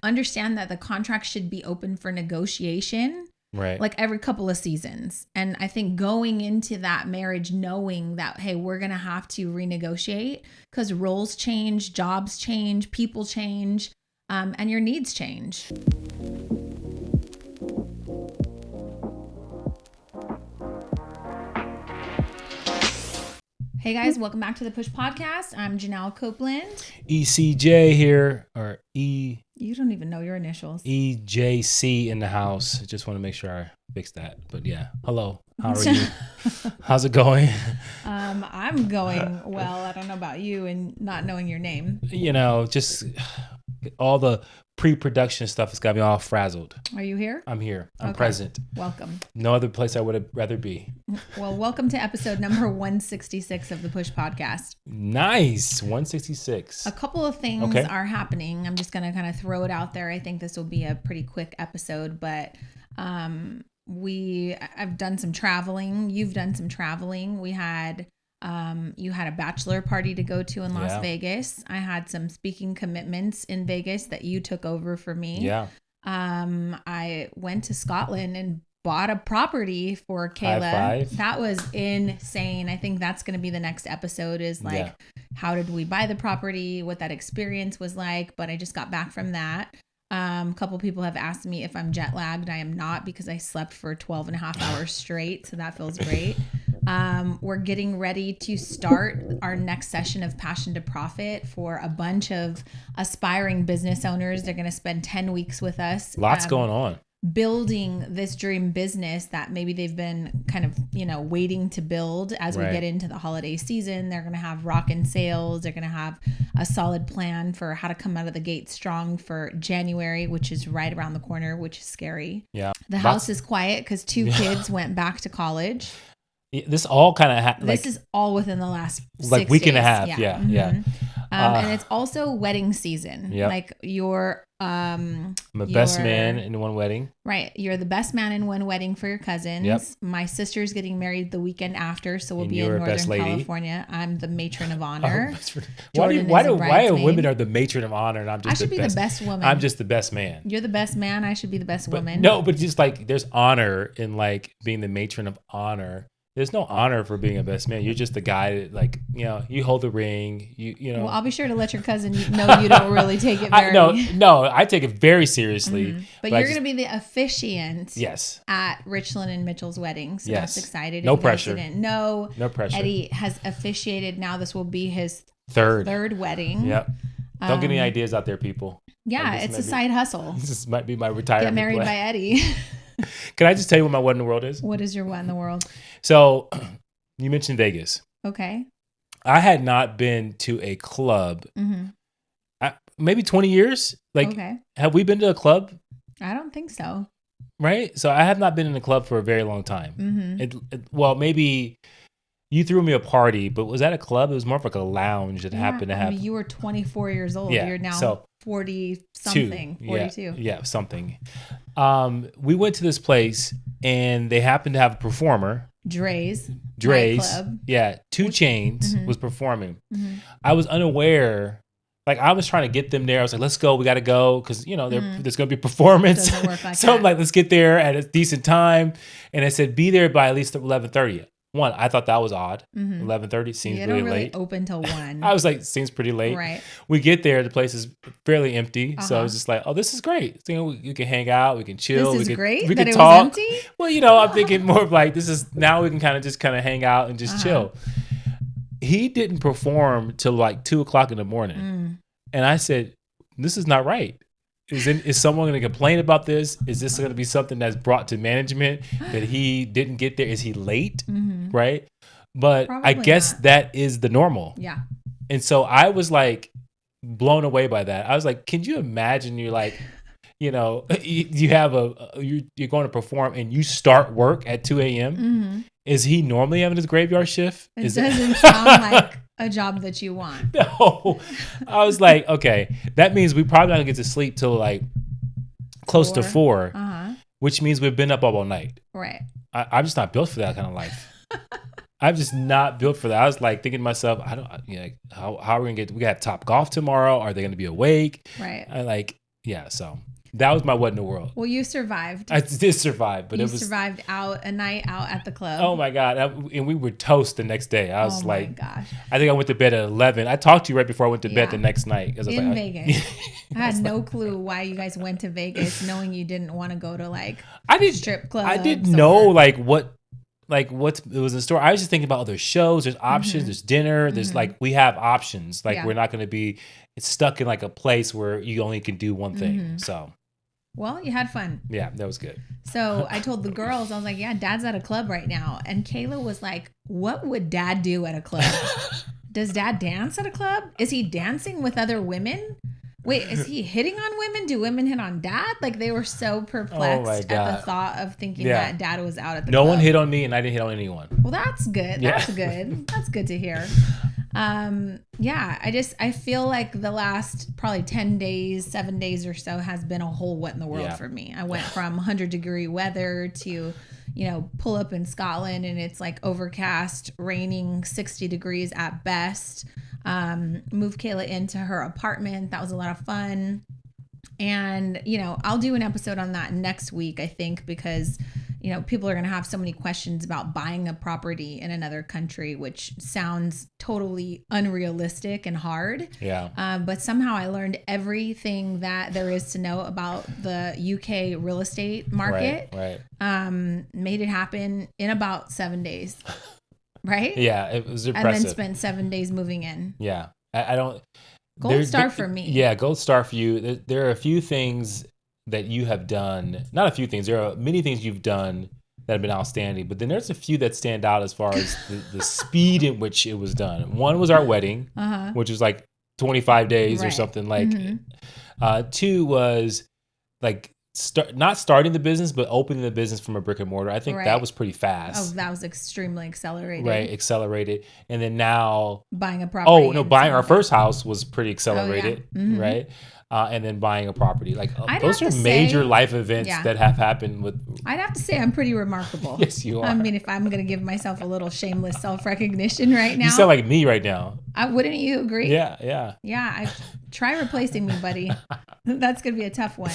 understand that the contract should be open for negotiation. Right. Like every couple of seasons. And I think going into that marriage, knowing that, hey, we're going to have to renegotiate because roles change, jobs change, people change, and your needs change. Hey guys, welcome back to the Push Podcast. I'm Janelle Copeland. ECJ here, or E. You don't even know your initials. EJC in the house. Just want to make sure I fix that. But yeah, hello. How are you? How's it going? I'm going well. I don't know about you and not knowing your name. You know, just all the pre-production stuff has got me all frazzled. Are you here? I'm here. I'm Okay. present. Welcome. No other place I would have rather be. Well, welcome to episode number 166 of the Push Podcast. Nice. 166. A couple of things Okay. are happening. I'm just going to kind of throw it out there. I think this will be a pretty quick episode, but I've done some traveling. You've done some traveling. We had you had a bachelor party to go to in Las Vegas. I had some speaking commitments in Vegas that you took over for me. Yeah. I went to Scotland and bought a property for Kayla. High five. That was insane. I think that's going to be the next episode is like, how did we buy the property, what that experience was like. But I just got back from that. A couple people have asked me if I'm jet lagged. I am not because I slept for 12 and a half hours straight. So that feels great. We're getting ready to start our next session of Passion to Profit for a bunch of aspiring business owners. They're going to spend 10 weeks with us. Lots going on. Building this dream business that maybe they've been kind of, waiting to build as we get into the holiday season. They're going to have rockin' sales. They're going to have a solid plan for how to come out of the gate strong for January, which is right around the corner, which is scary. Yeah. The house is quiet because 2 kids went back to college. This all kind of this is all within the last 6 week days. and a half. Yeah. And it's also wedding season. Yep. Like you're I'm a best man in one wedding. Right. You're the best man in one wedding for your cousins. Yep. My sister's getting married the weekend after, so we'll And be in you're a Northern best lady. California. I'm the matron of honor. Why are women are the matron of honor and I'm just I should be the best woman. I'm just the best man. You're the best man. I should be the best woman. No, but just like there's honor in like being the matron of honor. There's no honor for being a best man. You're just the guy that you hold the ring. You know. Well, I'll be sure to let your cousin know you don't really take it very. I take it very seriously. Mm-hmm. But you're going to be the officiant. Yes. At Richland and Mitchell's wedding. So yes. that's excited. No pressure. No pressure. Eddie has officiated. Now this will be his third wedding. Yep. Don't get any ideas out there, people. Yeah, it's a side hustle. This might be my retirement. Get married plan. by Eddie. Can I just tell you what my what in the world is? What is your what in the world? So, you mentioned Vegas. Okay. I had not been to a club, maybe 20 years. Have we been to a club? I don't think so. Right? So, I have not been in a club for a very long time. Mm-hmm. Maybe you threw me a party, but was that a club? It was more of like a lounge that happened to have. You were 24 years old. Yeah, You're now 40-something, 42. Yeah, something. We went to this place, and they happened to have a performer. Dre's. Nightclub. Yeah, 2 Chains was performing. Mm-hmm. I was unaware. Like, I was trying to get them there. I was like, let's go. We got to go because, there's going to be a performance. Doesn't work like so that. I'm like, let's get there at a decent time. And I said, be there by at least 11:30. One, I thought that was odd. 11:30 seems really late. Open till 1. I was like, seems pretty late. Right. We get there, the place is fairly empty. So I was just like, oh, this is great. So, we can hang out, we can chill. This is great We that can it talk. was empty? Well, I'm thinking more of like, now we can kind of hang out and just chill. He didn't perform till like 2:00 in the morning. And I said, this is not right. Is someone going to complain about this? Is this going to be something that's brought to management that he didn't get there? Is he late? Right. But Probably I guess not. that is the normal. Yeah. And so I was like blown away by that. I was like, can you imagine you're like, you have you're going to perform and you start work at 2 a.m. Is he normally having his graveyard shift? It doesn't sound like a job that you want. No. I was like, okay, that means we probably not gonna get to sleep till like close to 4, which means we've been up all night. Right. I'm just not built for that kind of life. I'm just not built for that. I was like thinking to myself, how are we gonna we got Top Golf tomorrow? Are they gonna be awake? Right. yeah, so that was my what in the world. Well, you survived. I did survive, but you it was survived a night out at the club. Oh my God. And we were toast the next day. I was like, gosh. I think I went to bed at 11. I talked to you right before I went to bed the next night. I was in Vegas. I had no clue why you guys went to Vegas knowing you didn't want to go to strip clubs. I didn't know what it was in store. I was just thinking about other shows. There's options. There's dinner. There's we have options. We're not going to be stuck in a place where you only can do one thing. So. Well, you had fun. Yeah, that was good. So I told the girls, I was like, yeah, Dad's at a club right now. And Kayla was like, what would Dad do at a club? Does Dad dance at a club? Is he dancing with other women? Wait, is he hitting on women? Do women hit on Dad? They were so perplexed at the thought of thinking that Dad was out at the club. No one hit on me and I didn't hit on anyone. Well, that's good. Yeah. That's good. That's good to hear. I feel like the last probably 7 days or so has been a whole what in the world for me. I went from 100-degree weather to, pull up in Scotland and it's overcast, raining 60 degrees at best. Move Kayla into her apartment. That was a lot of fun. And, I'll do an episode on that next week, I think, because people are going to have so many questions about buying a property in another country, which sounds totally unrealistic and hard. Yeah. But somehow I learned everything that there is to know about the UK real estate market. Right. Made it happen in about 7 days. Right? Yeah, it was impressive. And then spent 7 days moving in. Yeah. I don't... Gold star for me. Yeah, gold star for you. There are a few things that you have done. Not a few things. There are many things you've done that have been outstanding. But then there's a few that stand out as far as the speed in which it was done. One was our wedding, which was 25 days or something. Two was not starting the business, but opening the business from a brick and mortar. I think that was pretty fast. Oh, that was extremely accelerated. Right, accelerated. And then now... buying a property. Oh, no, buying our first house was pretty accelerated, right? And then buying a property. Those are major life events that have happened with... I'd have to say I'm pretty remarkable. Yes, you are. I mean, if I'm going to give myself a little shameless self-recognition right now... You sound like me right now. Wouldn't you agree? Yeah. Yeah, try replacing me, buddy. That's going to be a tough one.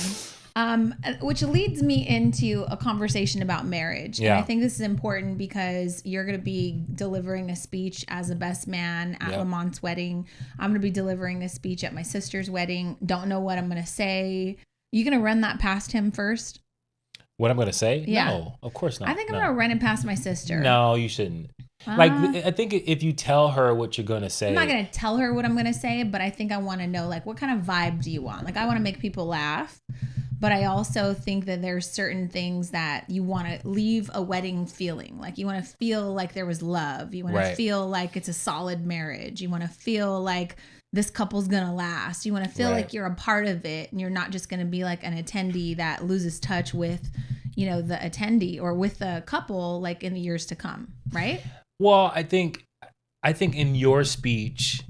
Which leads me into a conversation about marriage. Yeah. And I think this is important because you're going to be delivering a speech as a best man at Lamont's wedding. I'm going to be delivering a speech at my sister's wedding. Don't know what I'm going to say. You going to run that past him first? What I'm going to say? Yeah. No, of course not. I think I'm going to run it past my sister. No, you shouldn't. I think if you tell her what you're going to say. I'm not going to tell her what I'm going to say, but I think I want to know, what kind of vibe do you want? I want to make people laugh. But I also think that there's certain things that you want to leave a wedding feeling. You want to feel like there was love. You want to feel like it's a solid marriage. You want to feel like this couple's going to last. You want to feel like you're a part of it and you're not just going to be an attendee that loses touch with, the attendee or with the couple in the years to come. Right? Well, I think in your speech...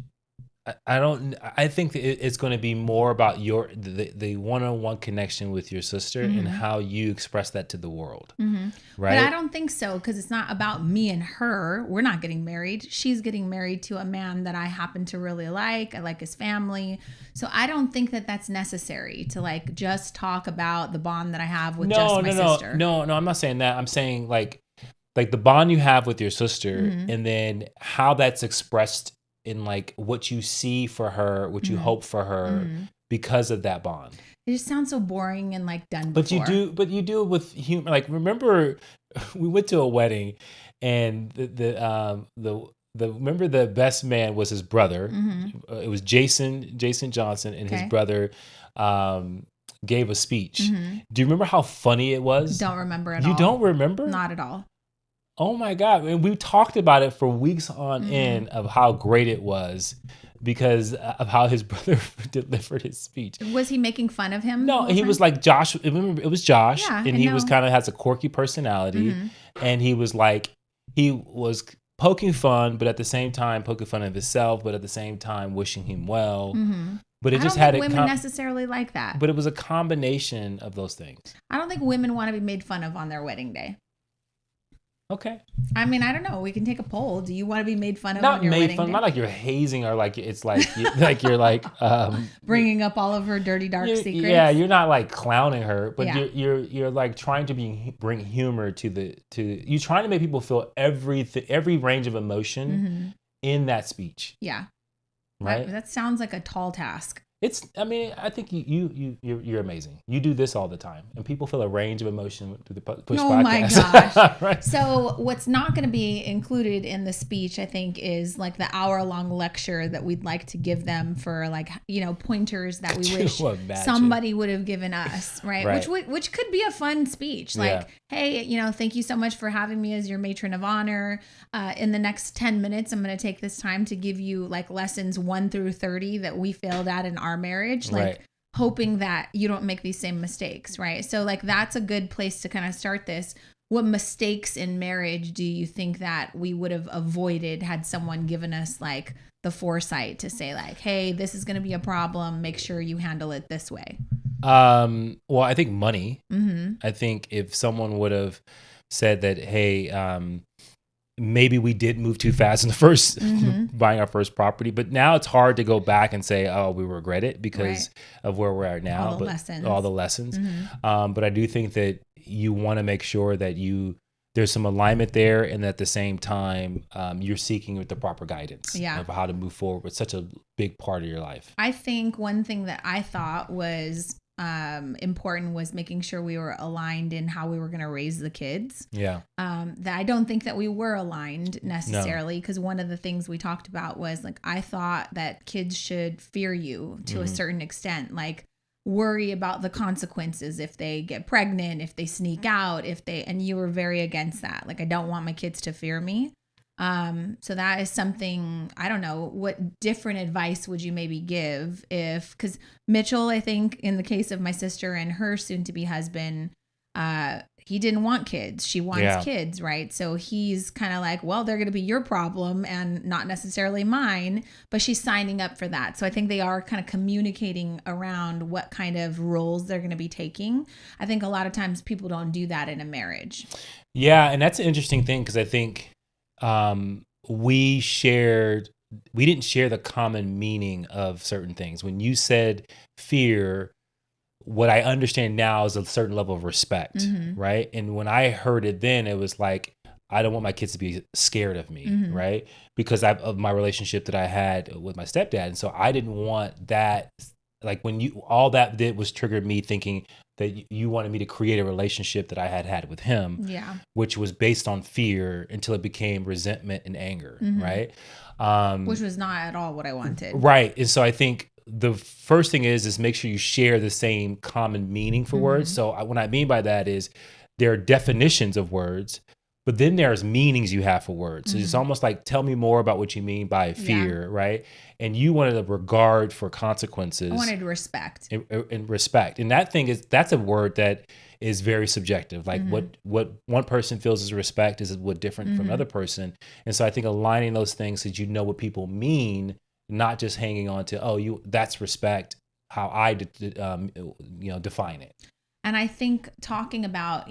I think that it's going to be more about the one-on-one connection with your sister and how you express that to the world. Right? But I don't think so, because it's not about me and her. We're not getting married. She's getting married to a man that I happen to really like. I like his family. So I don't think that that's necessary to just talk about the bond that I have with my sister. No, I'm not saying that. I'm saying the bond you have with your sister and then how that's expressed in what you see for her, what you hope for her because of that bond. It just sounds so boring and done but before. But you do it with humor. Remember we went to a wedding and remember the best man was his brother. It was Jason Johnson and his brother gave a speech. Do you remember how funny it was? Don't remember at all. You don't remember? Not at all. Oh my God. And we talked about it for weeks on end of how great it was because of how his brother delivered his speech. Was he making fun of him? No, he was like Josh. Remember, it was Josh. Yeah, and he was kind of has a quirky personality. And he was poking fun, but at the same time poking fun of himself, but at the same time wishing him well. But it just had women necessarily like that. But it was a combination of those things. I don't think women want to be made fun of on their wedding day. Okay. I mean, I don't know. We can take a poll. Do you want to be made fun of Not on your made wedding fun, day? not like you're hazing or like it's like like you're like Bringing up all of her dirty, dark secrets. Yeah, you're not like clowning her, but Yeah. you're like trying to bring humor to you're trying to make people feel every range of emotion in that speech. Yeah. Right. That sounds like a tall task. I mean, I think you're amazing. You do this all the time, and people feel a range of emotion through the Push podcast. Oh my gosh. Right? So what's not going to be included in the speech, I think, is like the hour-long lecture that we'd like to give them for like, pointers that we wish somebody would have given us, right? Which could be a fun speech. Like, hey, thank you so much for having me as your matron of honor. In the next 10 minutes, I'm going to take this time to give you like lessons 1 through 30 that we failed at in our marriage. Like, hoping that you don't make these same mistakes, right? So like that's a good place to kind of start this. What mistakes in marriage do you think that we would have avoided had someone given us like the foresight to say like, hey, this is going to be a problem. Make sure you handle it this way. Well, I think money. I think if someone would have said that, hey, maybe we did move too fast in the first buying our first property, but now it's hard to go back and say, oh, we regret it because of where we're at now. All the lessons. But I do think that you want to make sure that there's some alignment there, and at the same time, you're seeking with the proper guidance of how to move forward with such a big part of your life. I think one thing that I thought was important was making sure we were aligned in how we were going to raise the kids. That I don't think that we were aligned necessarily, because one of the things we talked about was like, I thought that kids should fear you to a certain extent, like worry about the consequences if they get pregnant, if they sneak out, and you were very against that. Like, I don't want my kids to fear me. So that is something, I don't know, what different advice would you maybe give because Mitchell, I think in the case of my sister and her soon to be husband, he didn't want kids. She wants kids, right? So he's kind of like, well, they're going to be your problem and not necessarily mine, but she's signing up for that. So I think they are kind of communicating around what kind of roles they're going to be taking. I think a lot of times people don't do that in a marriage. Yeah. And that's an interesting thing, because I think, we didn't share the common meaning of certain things. When you said fear, what I understand now is a certain level of respect, right? And when I heard it then, it was like, I don't want my kids to be scared of me, right? Because of my relationship that I had with my stepdad. And so I didn't want that. Like all that did was trigger me thinking that you wanted me to create a relationship that I had with him, which was based on fear until it became resentment and anger, right? Which was not at all what I wanted. Right. And so I think the first thing is make sure you share the same common meaning for words. So what I mean by that is there are definitions of words, but then there's meanings you have for words. So it's almost like, tell me more about what you mean by fear, right? And you wanted a regard for consequences. I wanted respect. And respect. And that's a word that is very subjective. Like what one person feels as respect is what different from another person. And so I think aligning those things so that you know what people mean, not just hanging on to, that's respect, how I define it. And I think talking about,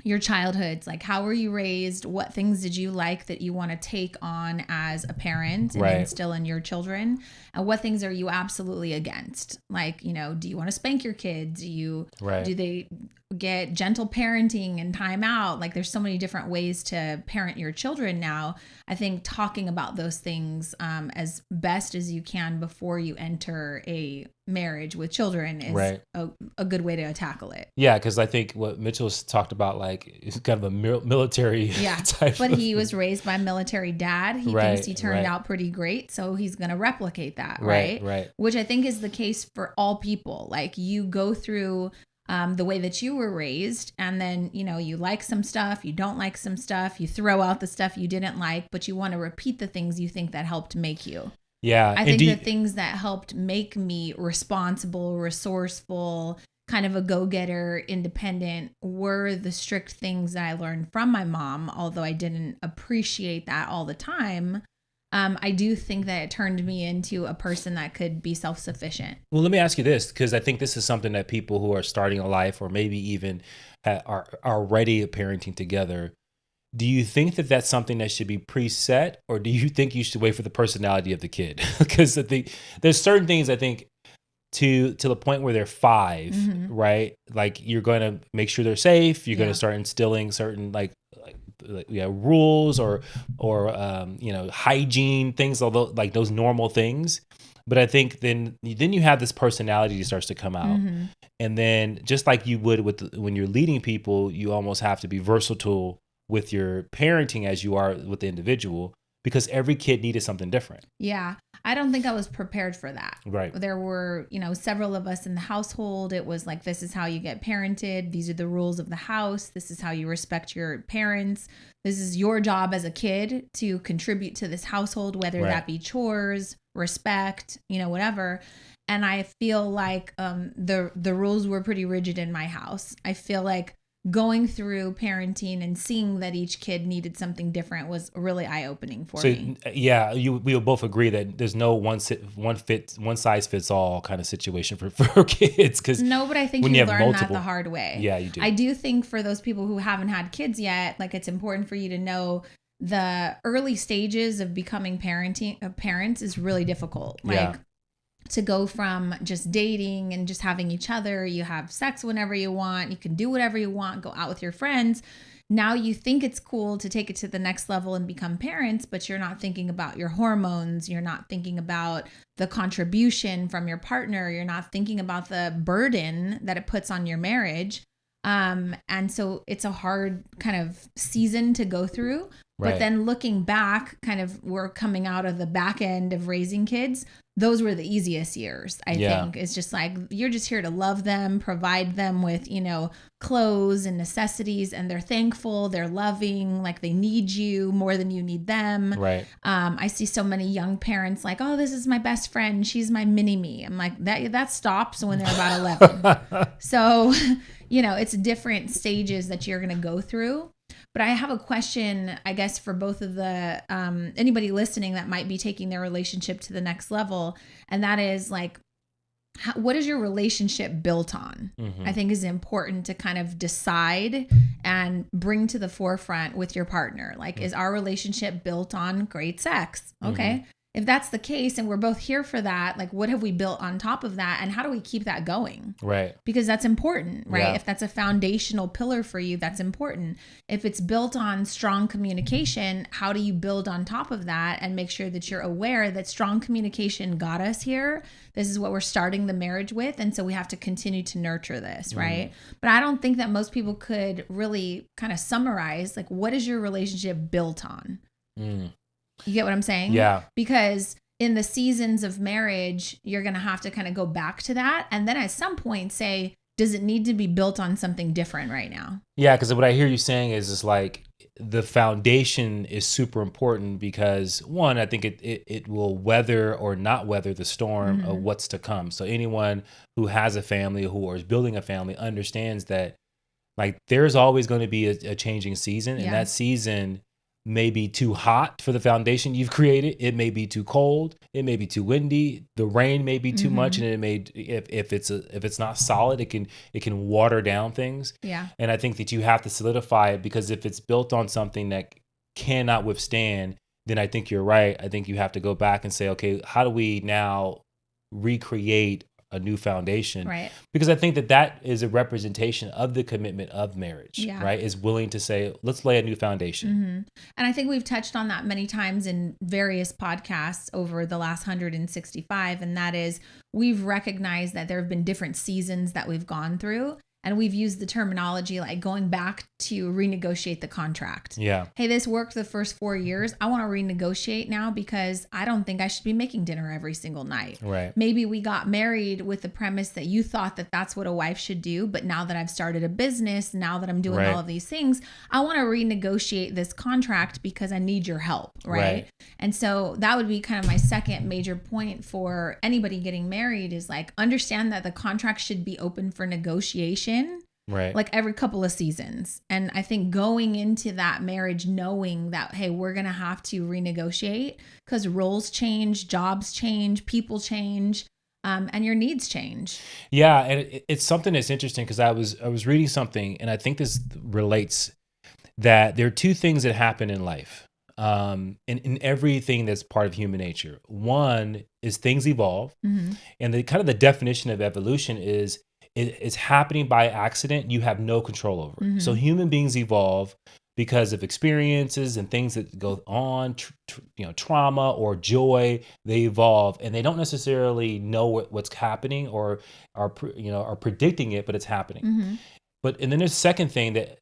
your childhoods, like how were you raised? What things did you like that you want to take on as a parent and instill in your children? And what things are you absolutely against? Like, do you want to spank your kids? Do they get gentle parenting and time out? Like, there's so many different ways to parent your children now. I think talking about those things as best as you can before you enter a marriage with children is a good way to tackle it. Yeah, because I think what Mitchell's talked about, like, is kind of a military type. But he was raised by a military dad. He thinks he turned out pretty great, so he's going to replicate that, right? Which I think is the case for all people. Like, you go through the way that you were raised, and then, you like some stuff, you don't like some stuff, you throw out the stuff you didn't like, but you want to repeat the things you think that helped make you. Yeah. I think the things that helped make me responsible, resourceful, kind of a go-getter, independent, were the strict things that I learned from my mom, although I didn't appreciate that all the time. I do think that it turned me into a person that could be self-sufficient. Well, let me ask you this, because I think this is something that people who are starting a life or maybe even are already parenting together, do you think that that's something that should be preset, or do you think you should wait for the personality of the kid? Because there's certain things I think to the point where they're 5, right? Like you're going to make sure they're safe. You're going to start instilling certain rules or hygiene things, although like those normal things. But I think then you have this personality that starts to come out. And then just like you would when you're leading people, you almost have to be versatile with your parenting as you are with the individual, because every kid needed something different. Yeah. I don't think I was prepared for that. Right. There were, several of us in the household. It was like, this is how you get parented. These are the rules of the house. This is how you respect your parents. This is your job as a kid to contribute to this household, whether that be chores, respect, whatever. And I feel like the rules were pretty rigid in my house. I feel like going through parenting and seeing that each kid needed something different was really eye-opening for me. Yeah, we will both agree that there's no one size fits all kind of situation for kids. No, but I think you learn that the hard way. Yeah, you do. I do think for those people who haven't had kids yet, like it's important for you to know the early stages of becoming parents is really difficult. To go from just dating and just having each other, you have sex whenever you want, you can do whatever you want, go out with your friends. Now you think it's cool to take it to the next level and become parents, but you're not thinking about your hormones. You're not thinking about the contribution from your partner. You're not thinking about the burden that it puts on your marriage. And so it's a hard kind of season to go through. But then looking back, kind of we're coming out of the back end of raising kids. Those were the easiest years, I think. It's just like, you're just here to love them, provide them with, clothes and necessities, and they're thankful, they're loving, like they need you more than you need them. Right. I see so many young parents like, oh, this is my best friend. She's my mini me. I'm like, that stops when they're about 11. So, it's different stages that you're going to go through. But I have a question, I guess, for both of the anybody listening that might be taking their relationship to the next level. And that is like, what is your relationship built on? I think is important to kind of decide and bring to the forefront with your partner. Like, is our relationship built on great sex? Okay. If that's the case and we're both here for that, like what have we built on top of that and how do we keep that going? Right. Because that's important, right? Yeah. If that's a foundational pillar for you, that's important. If it's built on strong communication, how do you build on top of that and make sure that you're aware that strong communication got us here? This is what we're starting the marriage with. And so we have to continue to nurture this, right? But I don't think that most people could really kind of summarize, like, what is your relationship built on? You get what I'm saying? Yeah. Because in the seasons of marriage, you're going to have to kind of go back to that. And then at some point say, does it need to be built on something different right now? Yeah. Because what I hear you saying is like the foundation is super important because one, I think it will weather or not weather the storm of what's to come. So anyone who has a family or is building a family understands that like there's always going to be a changing season, and that season may be too hot for the foundation you've created. It may be too cold. It may be too windy. The rain may be too much, and it may if it's not solid, it can water down things. Yeah. And I think that you have to solidify it, because if it's built on something that cannot withstand, then I think you're right. I think you have to go back and say, okay, how do we now recreate a new foundation? Right. Because I think that is a representation of the commitment of marriage, right? Is willing to say, let's lay a new foundation. And I think we've touched on that many times in various podcasts over the last 165. And that is, we've recognized that there have been different seasons that we've gone through. And we've used the terminology like going back to renegotiate the contract. Yeah. Hey, this worked the first 4 years. I want to renegotiate now because I don't think I should be making dinner every single night. Right. Maybe we got married with the premise that you thought that that's what a wife should do. But now that I've started a business, now that I'm doing all of these things, I want to renegotiate this contract because I need your help. Right. And so that would be kind of my second major point for anybody getting married is like, understand that the contract should be open for negotiation. Right. Like every couple of seasons. And I think going into that marriage knowing that, hey, we're going to have to renegotiate because roles change, jobs change, people change, and your needs change. Yeah. And it's something that's interesting because I was reading something, and I think this relates. that there are two things that happen in life, in everything that's part of human nature. One is things evolve, and the kind of the definition of evolution is it's happening by accident. You have no control over it. So human beings evolve because of experiences and things that go on, trauma or joy. They evolve, and they don't necessarily know what's happening or are predicting it, but it's happening. And then there's the second thing that,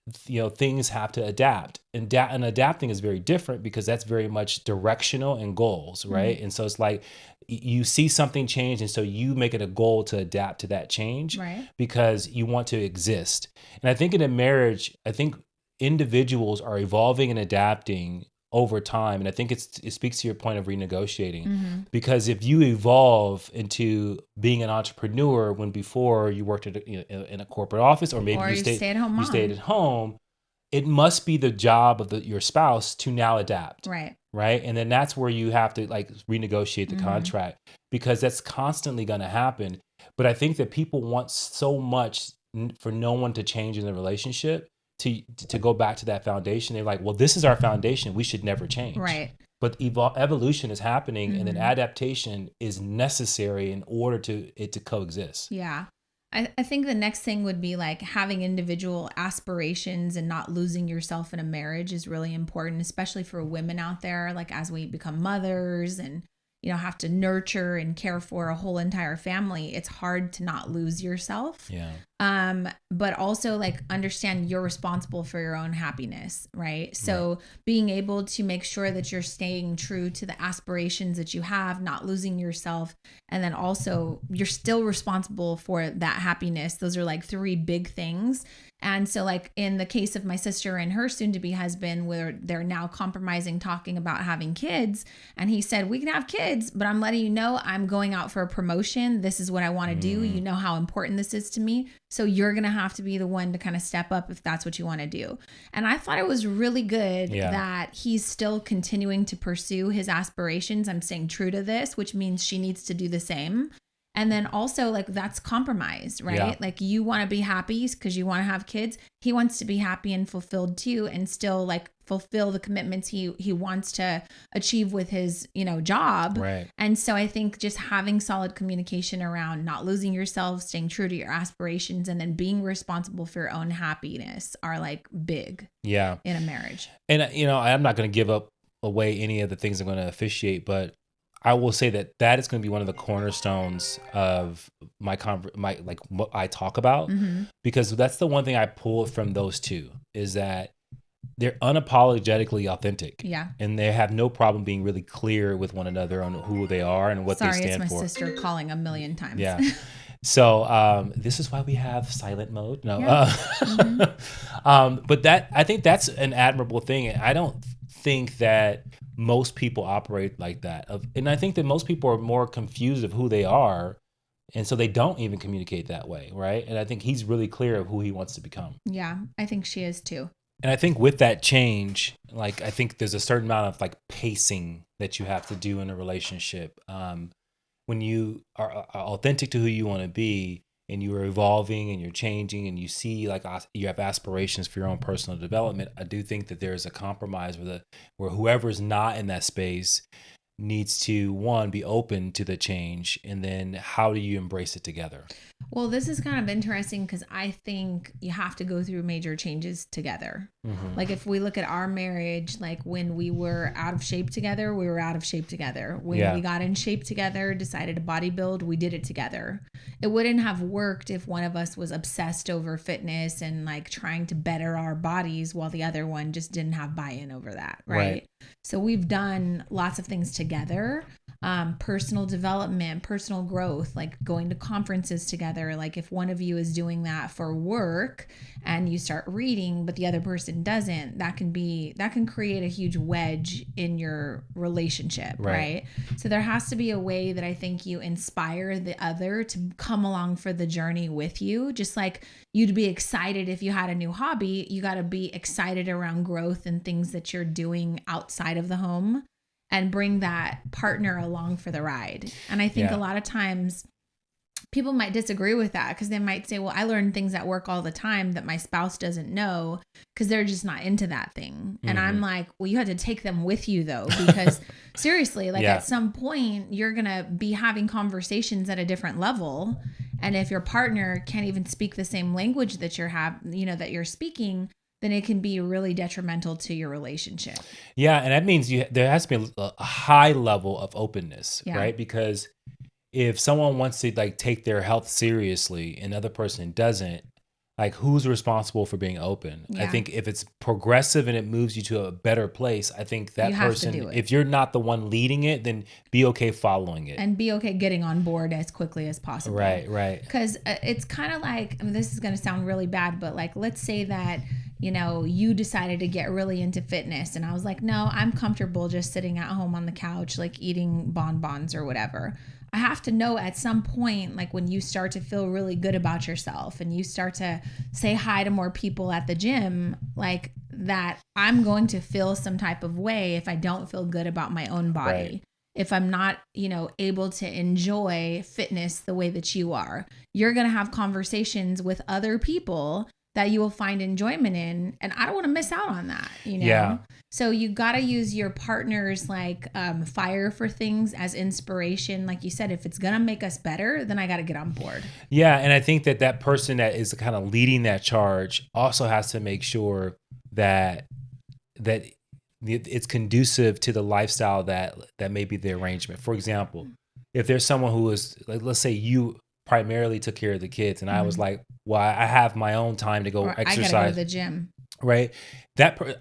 things have to adapt. And adapting is very different because that's very much directional and goals, right? And so it's like you see something change, and so you make it a goal to adapt to that change, right, because you want to exist. And I think in a marriage, individuals are evolving and adapting over time. And I think it speaks to your point of renegotiating, because if you evolve into being an entrepreneur when before you worked in a corporate office, or maybe you stayed at home, you stayed at home, it must be the job of your spouse to now adapt. Right. And then that's where you have to renegotiate the contract, because that's constantly going to happen. But I think that people want so much for no one to change in the relationship, to go back to that foundation. They're like, well, this is our foundation. We should never change. Right. But evolution is happening, and then adaptation is necessary in order to coexist. Yeah. I think the next thing would be having individual aspirations and not losing yourself in a marriage is really important, especially for women out there. As we become mothers and, have to nurture and care for a whole entire family, it's hard to not lose yourself. Yeah. But also understand you're responsible for your own happiness, right? So being able to make sure that you're staying true to the aspirations that you have, not losing yourself. And then also you're still responsible for that happiness. Those are three big things. And so in the case of my sister and her soon to be husband, where they're now compromising, talking about having kids. And he said, we can have kids, but I'm letting you know, I'm going out for a promotion. This is what I want to do. You know how important this is to me. So you're going to have to be the one to kind of step up if that's what you want to do. And I thought it was really good that he's still continuing to pursue his aspirations. I'm staying true to this, which means she needs to do the same. And then also that's compromise, right? Yeah. You want to be happy because you want to have kids. He wants to be happy and fulfilled too, and still fulfill the commitments he wants to achieve with his, job. Right. And so I think just having solid communication around not losing yourself, staying true to your aspirations, and then being responsible for your own happiness are big. Yeah. In a marriage. And I'm not going to give up away any of the things I'm going to officiate, but I will say that is going to be one of the cornerstones of my what I talk about, because that's the one thing I pull from those two, is that they're unapologetically authentic. Yeah. And they have no problem being really clear with one another on who they are and what they stand for. Sorry, it's my sister calling a million times. Yeah. So this is why we have silent mode. No. Yeah. But I think that's an admirable thing. I don't think that most people operate like that. And I think that most people are more confused of who they are, and so they don't even communicate that way, right? And I think he's really clear of who he wants to become. Yeah, I think she is too. And I think with that change, I think there's a certain amount of pacing that you have to do in a relationship. When you are authentic to who you want to be, and you are evolving and you're changing, and you see you have aspirations for your own personal development, I do think that there's a compromise where whoever's not in that space needs to, one, be open to the change, and then how do you embrace it together? Well, this is kind of interesting because I think you have to go through major changes together. Mm-hmm. If we look at our marriage, when we were out of shape together, we were out of shape together. When we got in shape together, decided to bodybuild, we did it together. It wouldn't have worked if one of us was obsessed over fitness and trying to better our bodies while the other one just didn't have buy-in over that. Right. So we've done lots of things together. Personal development, personal growth, going to conferences together. If one of you is doing that for work and you start reading, but the other person doesn't, that can create a huge wedge in your relationship. Right. So there has to be a way that I think you inspire the other to come along for the journey with you. Just like you'd be excited if you had a new hobby, you got to be excited around growth and things that you're doing outside of the home, and bring that partner along for the ride. And I think a lot of times people might disagree with that because they might say, well, I learn things at work all the time that my spouse doesn't know because they're just not into that thing. And I'm like, well, you have to take them with you though, because seriously, like at some point you're going to be having conversations at a different level. And if your partner can't even speak the same language that that you're speaking, then it can be really detrimental to your relationship. Yeah. And that means there has to be a high level of openness, right? Because if someone wants to like take their health seriously and the other person doesn't, like who's responsible for being open? I think if it's progressive and it moves you to a better place, I think that person, if you're not the one leading it, then be okay following it. And be okay getting on board as quickly as possible. Right. Because it's kind of like, I mean, this is going to sound really bad, but like, let's say that, you decided to get really into fitness. And I was like, no, I'm comfortable just sitting at home on the couch, like eating bonbons or whatever. I have to know at some point, like when you start to feel really good about yourself and you start to say hi to more people at the gym, like that I'm going to feel some type of way if I don't feel good about my own body. Right. If I'm not, able to enjoy fitness the way that you are, you're going to have conversations with other people that you will find enjoyment in. And I don't want to miss out on that, Yeah. So you got to use your partner's fire for things as inspiration. Like you said, if it's going to make us better, then I got to get on board. Yeah. And I think that person that is kind of leading that charge also has to make sure that it's conducive to the lifestyle that may be the arrangement. For example, if there's someone who is like, let's say you primarily took care of the kids and I was like, well, I have my own time to go exercise. I gotta go to the gym. Right.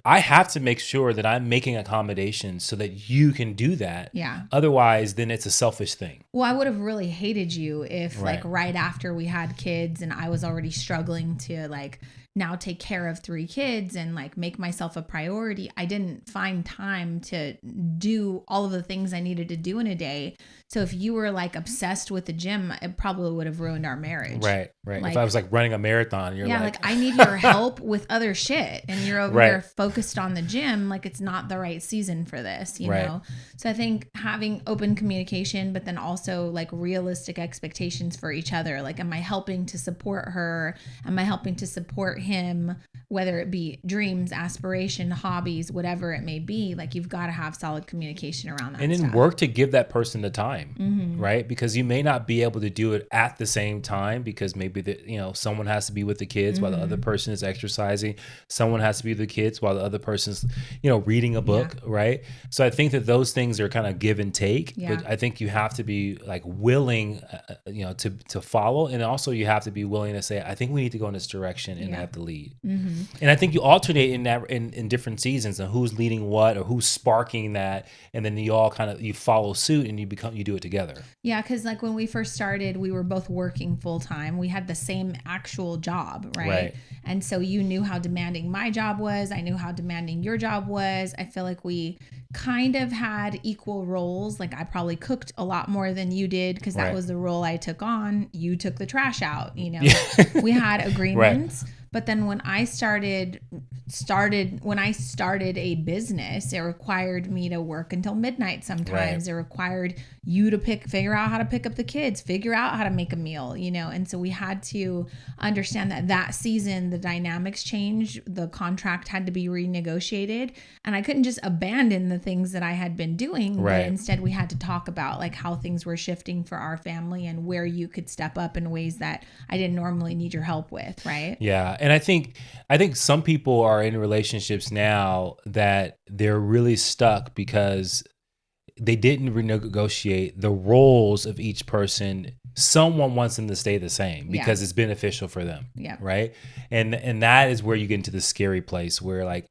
I have to make sure that I'm making accommodations so that you can do that. Yeah. Otherwise, then it's a selfish thing. Well, I would have really hated you if right after we had kids and I was already struggling to now take care of 3 kids and make myself a priority. I didn't find time to do all of the things I needed to do in a day. So if you were obsessed with the gym, it probably would have ruined our marriage. Right. If I was running a marathon, you're I need your help with other shit. And you're over here focused on the gym. It's not the right season for this, you know? So I think having open communication, but then also realistic expectations for each other. Am I helping to support her? Am I helping to support him? Whether it be dreams, aspiration, hobbies, whatever it may be, you've got to have solid communication around that. And then work to give that person the time, right? Because you may not be able to do it at the same time because maybe someone has to be with the kids while the other person is exercising. Someone has to be with the kids while the other person's, reading a book, right? So I think that those things are kind of give and take, but I think you have to be willing, to follow. And also you have to be willing to say, I think we need to go in this direction and I have to lead. And I think you alternate in that in different seasons and who's leading what or who's sparking that, and then you all you follow suit and you do it together. Yeah, because when we first started, we were both working full time. We had the same actual job, right? And so you knew how demanding my job was. I knew how demanding your job was. I feel like we kind of had equal roles. I probably cooked a lot more than you did because that was the role I took on. You took the trash out. We had agreements. But then when I started a business, it required me to work until midnight sometimes. It required you to figure out how to pick up the kids, figure out how to make a meal, and so we had to understand that season, the dynamics changed, the contract had to be renegotiated, and I couldn't just abandon the things that I had been doing, but instead we had to talk about how things were shifting for our family and where you could step up in ways that I didn't normally need your help with, right? Yeah. And I think some people are in relationships now that they're really stuck because they didn't renegotiate the roles of each person. Someone wants them to stay the same because it's beneficial for them. Yeah. Right. And that is where you get into the scary place where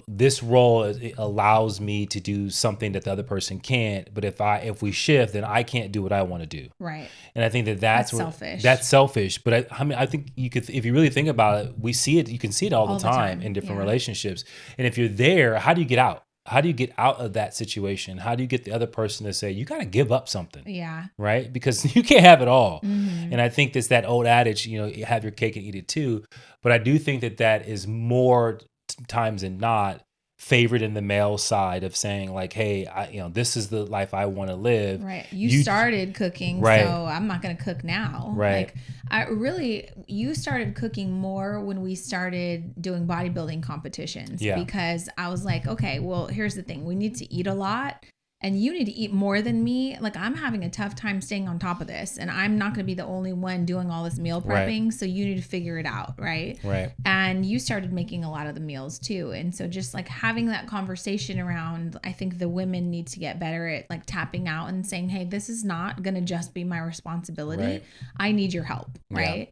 this role allows me to do something that the other person can't. But if we shift, then I can't do what I want to do. Right. And I think that's selfish. That's selfish. But I think you could, if you really think about it, we see it. You can see it all the time in different relationships. And if you're there, how do you get out? How do you get out of that situation? How do you get the other person to say, you got to give up something? Yeah. Right? Because you can't have it all. And I think it's that old adage, you have your cake and eat it too. But I do think that is more times than not favored in the male side of saying like, hey, this is the life I want to live. Right. You started cooking, right. So I'm not going to cook now. Right. Like you started cooking more when we started doing bodybuilding competitions because I was like, okay, well, here's the thing. We need to eat a lot. And you need to eat more than me. Like, I'm having a tough time staying on top of this. And I'm not going to be the only one doing all this meal prepping. Right. So you need to figure it out. Right. Right. And you started making a lot of the meals too. And so just like having that conversation around, I think the women need to get better at like tapping out and saying, hey, this is not going to just be my responsibility. Right. I need your help. Right.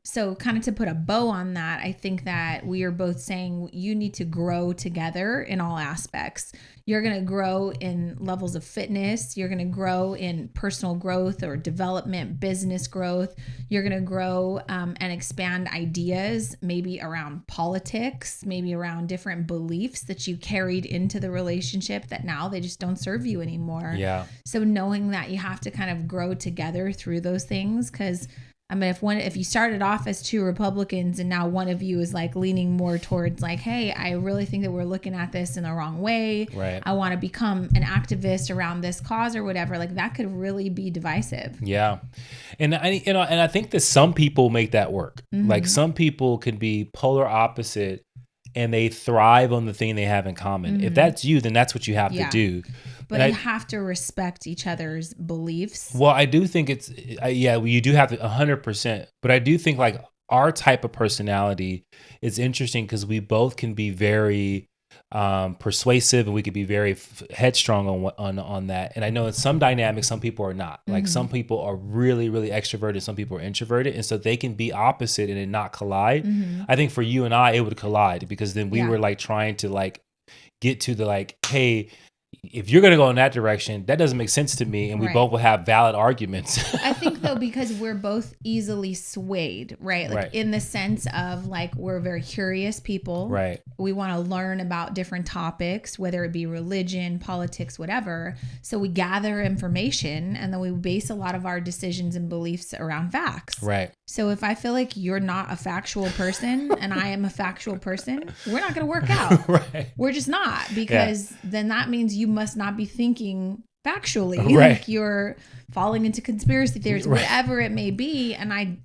So kind of to put a bow on that, I think that we are both saying you need to grow together in all aspects. You're going to grow in levels of fitness. You're going to grow in personal growth or development, business growth. You're going to grow and expand ideas, maybe around politics, maybe around different beliefs that you carried into the relationship that now they just don't serve you anymore. Yeah. So knowing that you have to kind of grow together through those things, because I mean, if you started off as two Republicans and now one of you is like leaning more towards like, hey, I really think that we're looking at this in the wrong way. Right. I want to become an activist around this cause or whatever. Like that could really be divisive. Yeah. And I think that some people make that work. Mm-hmm. Like some people can be polar opposite and they thrive on the thing they have in common. Mm-hmm. If that's you, then that's what you have to do. But you have to respect each other's beliefs. Well, I do think you do have to 100%. But I do think like our type of personality is interesting because we both can be very persuasive and we could be very headstrong on that. And I know in some dynamics, some people are not. Like some people are really, really extroverted. Some people are introverted. And so they can be opposite and it not collide. Mm-hmm. I think for you and I, it would collide because then we were like trying to like get to the like, hey, if you're going to go in that direction, that doesn't make sense to me. And we both will have valid arguments. I think though, because we're both easily swayed, right? Like in the sense of like, we're very curious people. Right. We want to learn about different topics, whether it be religion, politics, whatever. So we gather information and then we base a lot of our decisions and beliefs around facts. Right. So if I feel like you're not a factual person and I am a factual person, we're not going to work out. Right. We're just not, because then that means you must not be thinking factually. Right. Like you're falling into conspiracy theories, whatever it may be. And I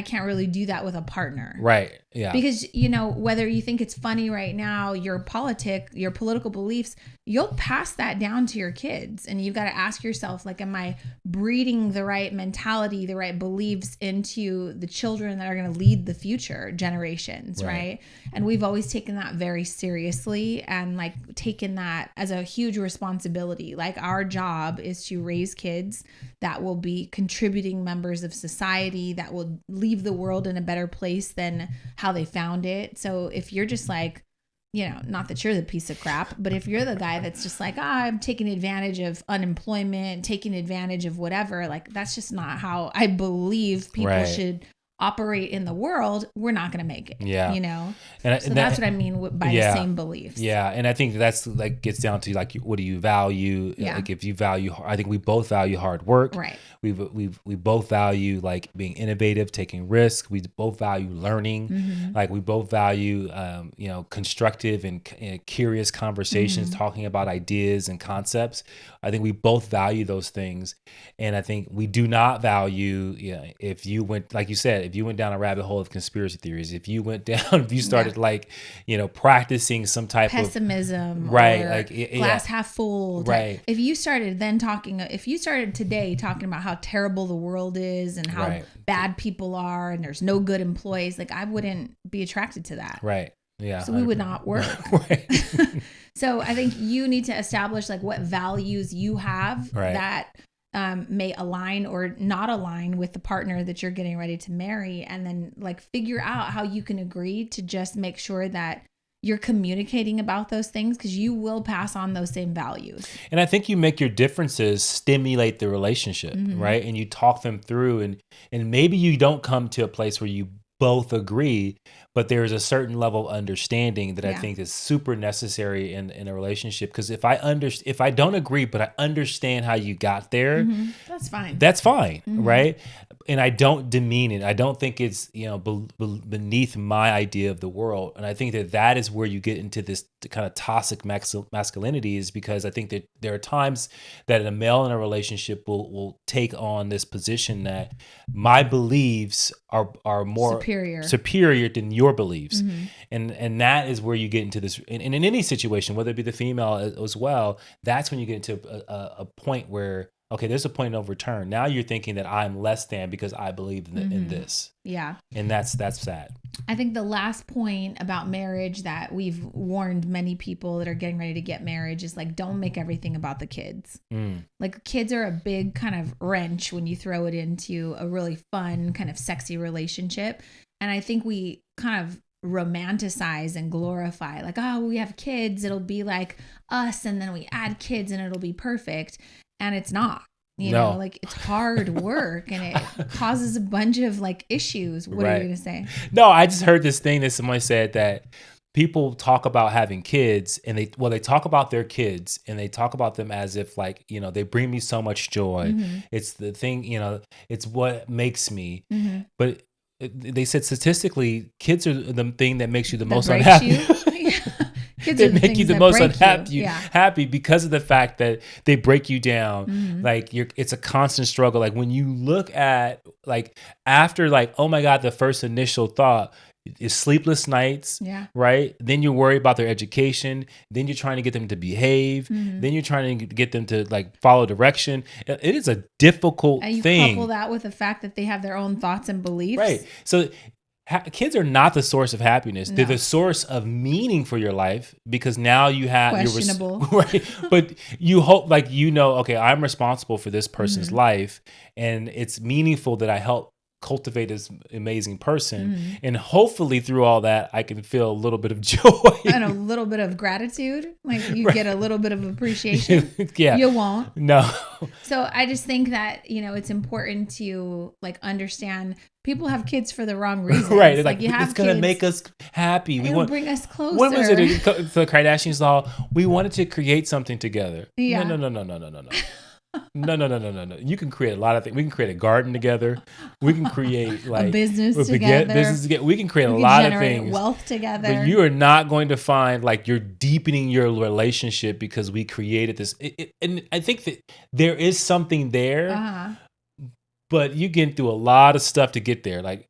can't really do that with a partner. Right. Yeah. Because, whether you think it's funny right now, your political beliefs, you'll pass that down to your kids. And you've got to ask yourself, like, am I breeding the right mentality, the right beliefs into the children that are going to lead the future generations, right? And we've always taken that very seriously and like taken that as a huge responsibility. Like our job is to raise kids that will be contributing members of society, that will leave the world in a better place than how they found it. So if you're just like, not that you're the piece of crap, but if you're the guy that's just like, I'm taking advantage of unemployment, taking advantage of whatever, like that's just not how I believe people should operate in the world, we're not going to make it. Yeah. And so that's what I mean by the same beliefs. Yeah. And I think that's like gets down to like, what do you value? Yeah. Like if you value, I think we both value hard work. Right. We both value like being innovative, taking risks. We both value learning. Mm-hmm. Like we both value, constructive and curious conversations, talking about ideas and concepts. I think we both value those things. And I think we do not value, if you went, like you said, if you went down a rabbit hole of conspiracy theories, if you started like, practicing some type pessimism, of right, or like glass half full. Right. If you started today talking about how terrible the world is and how bad people are and there's no good employees, like I wouldn't be attracted to that. Right. Yeah. So we would not work. So I think you need to establish like what values you have that may align or not align with the partner that you're getting ready to marry, and then like figure out how you can agree to just make sure that you're communicating about those things, because you will pass on those same values. And I think you make your differences stimulate the relationship, right? And you talk them through, and maybe you don't come to a place where you both agree, but there is a certain level of understanding that I think is super necessary in a relationship. Because if I don't agree, but I understand how you got there, that's fine. That's fine, right? and I don't demean it. I don't think it's, beneath my idea of the world. And I think that is where you get into this kind of toxic masculinity, is because I think that there are times that a male in a relationship will take on this position that my beliefs are more superior than your beliefs. Mm-hmm. And that is where you get into this. And in any situation, whether it be the female as well, that's when you get into a point where, okay, there's a point of no return. Now you're thinking that I'm less than because I believe in this. Yeah. And that's sad. I think the last point about marriage that we've warned many people that are getting ready to get marriage is like, don't make everything about the kids. Like, kids are a big kind of wrench when you throw it into a really fun, kind of sexy relationship. And I think we kind of romanticize and glorify, like, oh, we have kids, it'll be like us, and then we add kids and it'll be perfect. And it's not, you know, like, it's hard work and it causes a bunch of like issues. What are you going to say? No, I just heard this thing that someone said that people talk about having kids and they talk about their kids and they talk about them as if like, they bring me so much joy. Mm-hmm. It's the thing, it's what makes me. Mm-hmm. But they said statistically, kids are the thing that makes you the most unhappy. They make you the most unhappy, happy because of the fact that they break you down. Mm-hmm. Like, it's a constant struggle. Like, when you look at, like, after, like, oh my God, the first initial thought is sleepless nights, right? Then you worry about their education. Then you're trying to get them to behave. Mm-hmm. Then you're trying to get them to like follow direction. It is a difficult thing. And you couple that with the fact that they have their own thoughts and beliefs. Right. So kids are not the source of happiness. No. They're the source of meaning for your life, because now you have questionable, right? But you hope, like, okay, I'm responsible for this person's life, and it's meaningful that I help cultivate this amazing person, and hopefully through all that I can feel a little bit of joy and a little bit of gratitude. Like, you get a little bit of appreciation. You won't. No. So I just think that it's important to like understand people have kids for the wrong reasons. Right. Like, you have it's going to make us happy. We want to bring us closer. What was it? The Kardashians all, we wanted to create something together. Yeah. No. No. You can create a lot of things. We can create a garden together. We can create like a business together. We can create a lot of things. Wealth together. But you are not going to find like you're deepening your relationship because we created this. And I think that there is something there. Uh-huh. But you get through a lot of stuff to get there. Like,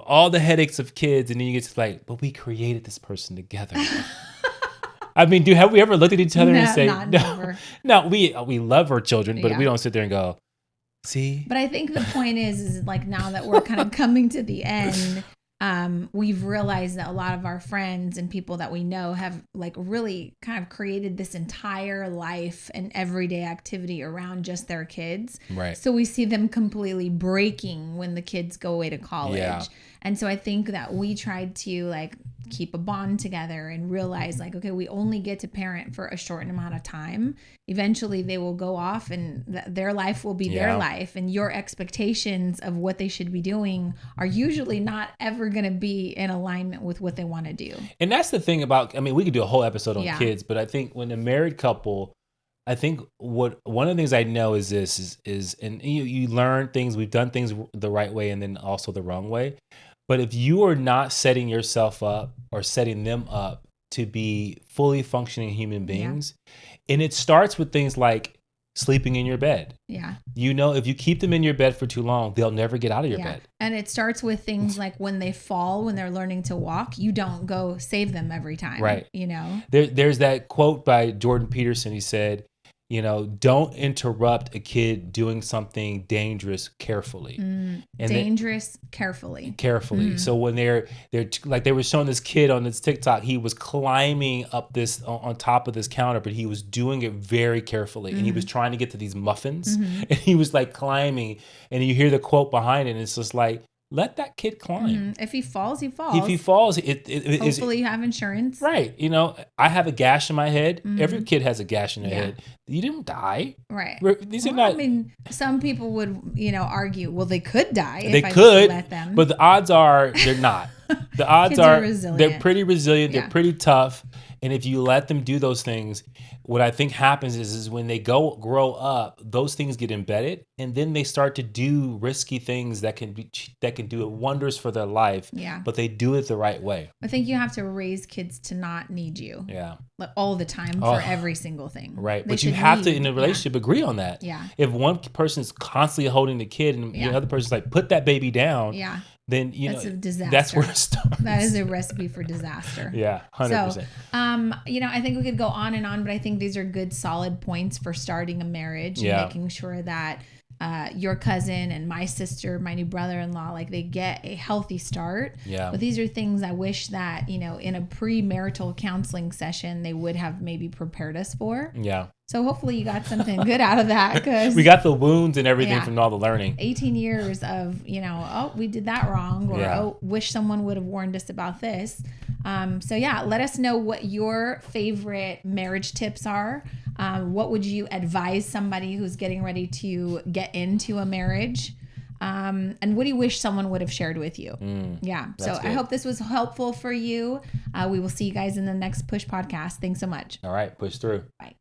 all the headaches of kids. And then you get to like, but we created this person together. I mean, have we ever looked at each other and say, no, we love our children, but we don't sit there and go, see? But I think the point is like, now that we're kind of coming to the end, we've realized that a lot of our friends and people that we know have like really kind of created this entire life and everyday activity around just their kids. Right. So we see them completely breaking when the kids go away to college. Yeah. And so I think that we tried to like keep a bond together and realize like, okay, we only get to parent for a short amount of time. Eventually they will go off and their life will be their life, and your expectations of what they should be doing are usually not ever going to be in alignment with what they want to do. And that's the thing about, I mean, we could do a whole episode on kids, but I think when a married couple, I think one of the things I know is this is and you learn things, we've done things the right way and then also the wrong way. But if you are not setting yourself up or setting them up to be fully functioning human beings, and it starts with things like sleeping in your bed. Yeah. If you keep them in your bed for too long, they'll never get out of your bed. And it starts with things like when they fall, when they're learning to walk, you don't go save them every time. Right. There's that quote by Jordan Peterson. He said, don't interrupt a kid doing something dangerous carefully. Carefully. Mm. So when they're like, they were showing this kid on this TikTok, he was climbing up this on top of this counter, but he was doing it very carefully. And he was trying to get to these muffins, and he was like climbing, and you hear the quote behind it, and it's just like, let that kid climb. If he falls, he falls. If he falls, hopefully you have insurance. Right. I have a gash in my head. Every kid has a gash in their head. You didn't die. Right. These are not. I mean, some people would, argue, well, they could die if I just let them. But the odds are they're not. The odds are resilient. They're pretty resilient. They're pretty tough. And if you let them do those things, what I think happens is when they grow up, those things get embedded, and then they start to do risky things that can do wonders for their life. Yeah. But they do it the right way. I think you have to raise kids to not need you. Yeah. All the time for every single thing. Right. But you have to, in a relationship, agree on that. Yeah. If one person is constantly holding the kid and the other person's like, put that baby down. Yeah. Then, that's a disaster. That's where it starts. That is a recipe for disaster. Yeah. 100%. So, I think we could go on and on, but I think these are good, solid points for starting a marriage and making sure that your cousin and my sister, my new brother-in-law, like they get a healthy start. Yeah. But these are things I wish that, in a premarital counseling session, they would have maybe prepared us for. Yeah. So hopefully you got something good out of that, because we got the wounds and everything from all the learning. 18 years of, we did that wrong, or wish someone would have warned us about this. Let us know what your favorite marriage tips are. What would you advise somebody who's getting ready to get into a marriage? And what do you wish someone would have shared with you? So I hope this was helpful for you. We will see you guys in the next Push podcast. Thanks so much. All right. Push through. Bye.